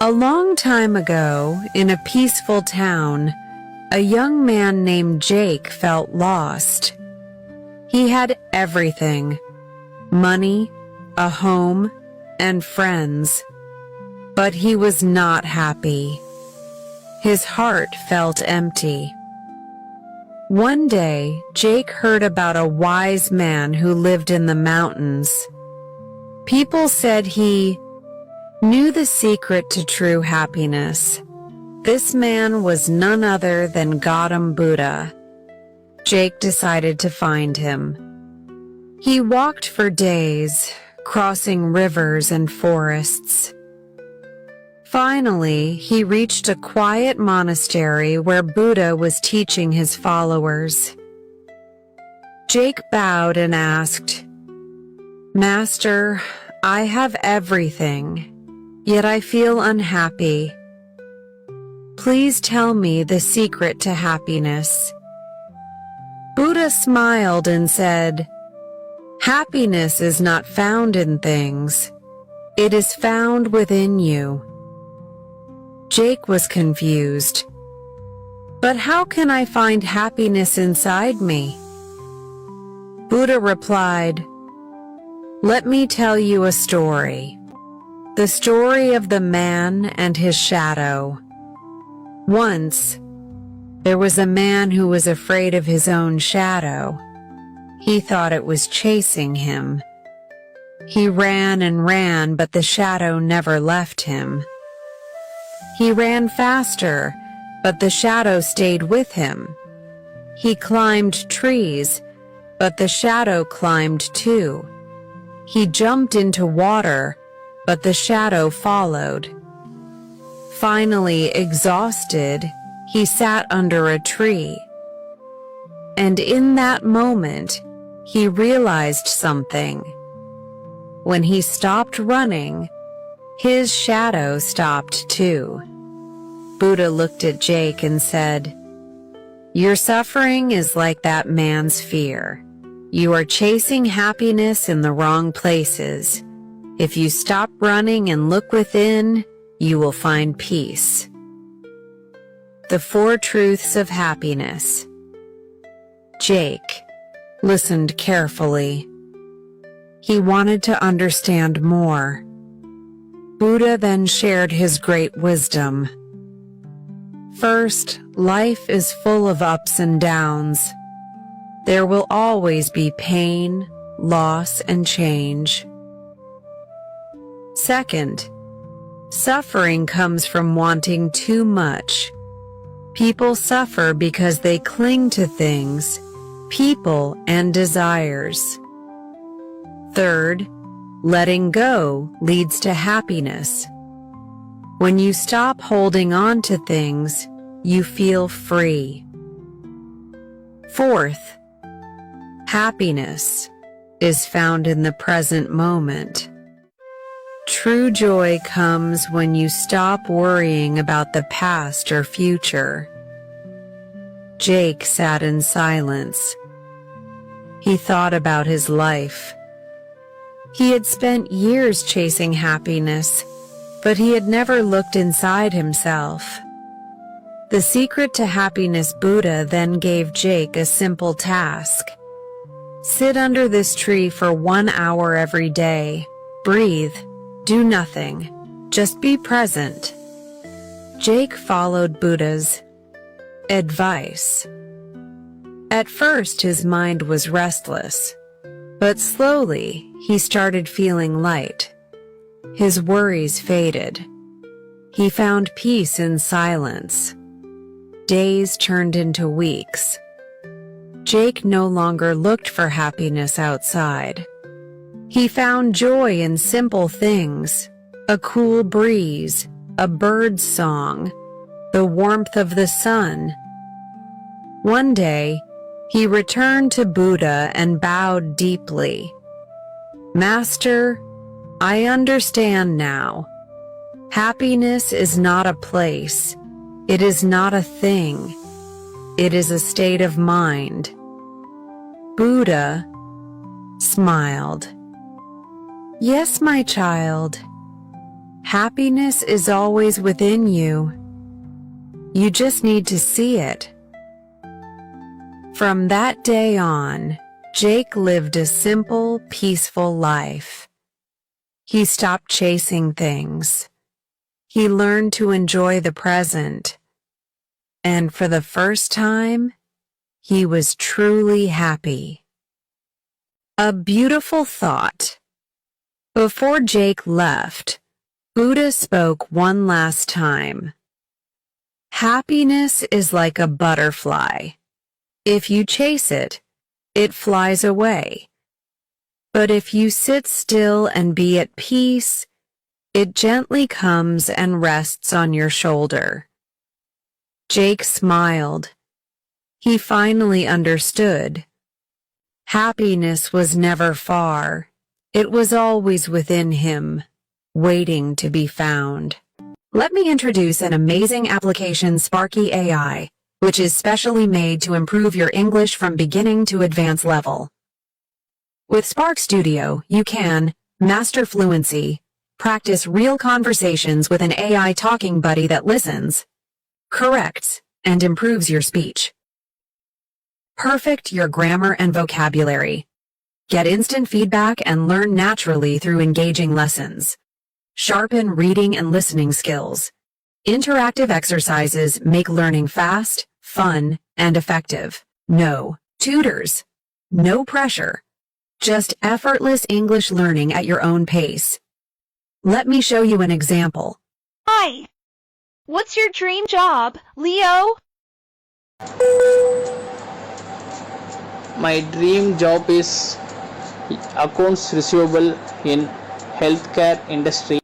A long time ago, in a peaceful town, a young man named Jake felt lost. He had everything: money, a home, and friends. But he was not happy. His heart felt empty. One day, Jake heard about a wise man who lived in the mountains. People said he knew the secret to true happiness. This man was none other than Gautam Buddha. Jake decided to find him. He walked for days, crossing rivers and forests. Finally, he reached a quiet monastery where Buddha was teaching his followers. Jake bowed and asked, "Master, I have everything, yet I feel unhappy. Please tell me the secret to happiness." Buddha smiled and said, "Happiness is not found in things. It is found within you." Jake was confused. "But how can I find happiness inside me?" Buddha replied, "Let me tell you a story. The story of the man and his shadow. Once, there was a man who was afraid of his own shadow. He thought it was chasing him. He ran and ran, but the shadow never left him. He ran faster, but the shadow stayed with him. He climbed trees, but the shadow climbed too. He jumped into water, but the shadow followed. Finally, exhausted, he sat under a tree. And in that moment, he realized something. When he stopped running, his shadow stopped too." Buddha looked at Jake and said, "Your suffering is like that man's fear. You are chasing happiness in the wrong places. If you stop running and look within, you will find peace." The Four Truths of Happiness. Jake listened carefully. He wanted to understand more. Buddha then shared his great wisdom. First, life is full of ups and downs. There will always be pain, loss, and change. Second, suffering comes from wanting too much. People suffer because they cling to things, people, and desires. Third, letting go leads to happiness. When you stop holding on to things, you feel free. Fourth, happiness is found in the present moment. True joy comes when you stop worrying about the past or future. Jake sat in silence. He thought about his life. He had spent years chasing happiness, but he had never looked inside himself. The secret to happiness. Buddha then gave Jake a simple task. Sit under this tree for 1 hour every day. Breathe. Do nothing. Just be present. Jake followed Buddha's advice. At first, his mind was restless, but slowly he started feeling light. His worries faded. He found peace in silence. Days turned into weeks. Jake no longer looked for happiness outside. He found joy in simple things: a cool breeze, a bird's song, the warmth of the sun. One day, he returned to Buddha and bowed deeply. "Master, I understand now. Happiness is not a place. It is not a thing. It is a state of mind." Buddha smiled. "Yes, my child. Happiness is always within you. You just need to see it. From that day on, Jake lived a simple, peaceful life. He stopped chasing things. He learned to enjoy the present. And for the first time, he was truly happy. A beautiful thought. Before Jake left, Buddha spoke one last time. Happiness is like a butterfly. If you chase it, it flies away. But if you sit still and be at peace, it gently comes and rests on your shoulder. Jake smiled. He finally understood. Happiness was never far. It was always within him, waiting to be found. Let me introduce an amazing application, Sparky AI, which is specially made to improve your English from beginning to advanced level. With Spark Studio, you can master fluency, practice real conversations with an AI talking buddy that listens, corrects, and improves your speech. Perfect your grammar and vocabulary. Get instant feedback and learn naturally through engaging lessons. Sharpen reading and listening skills. Interactive exercises make learning fast, fun, and effective. No tutors. No pressure. Just effortless English learning at your own pace. Let me show you an example. Hi. What's your dream job, Leo? My dream job is accounts receivable in healthcare industry.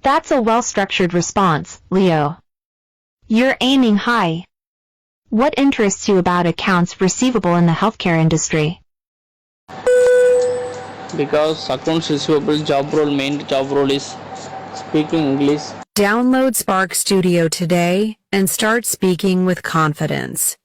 That's a well-structured response, Leo. You're aiming high. What interests you about accounts receivable in the healthcare industry? Because accounts receivable main job role is speaking English. Download Spark Studio today and start speaking with confidence.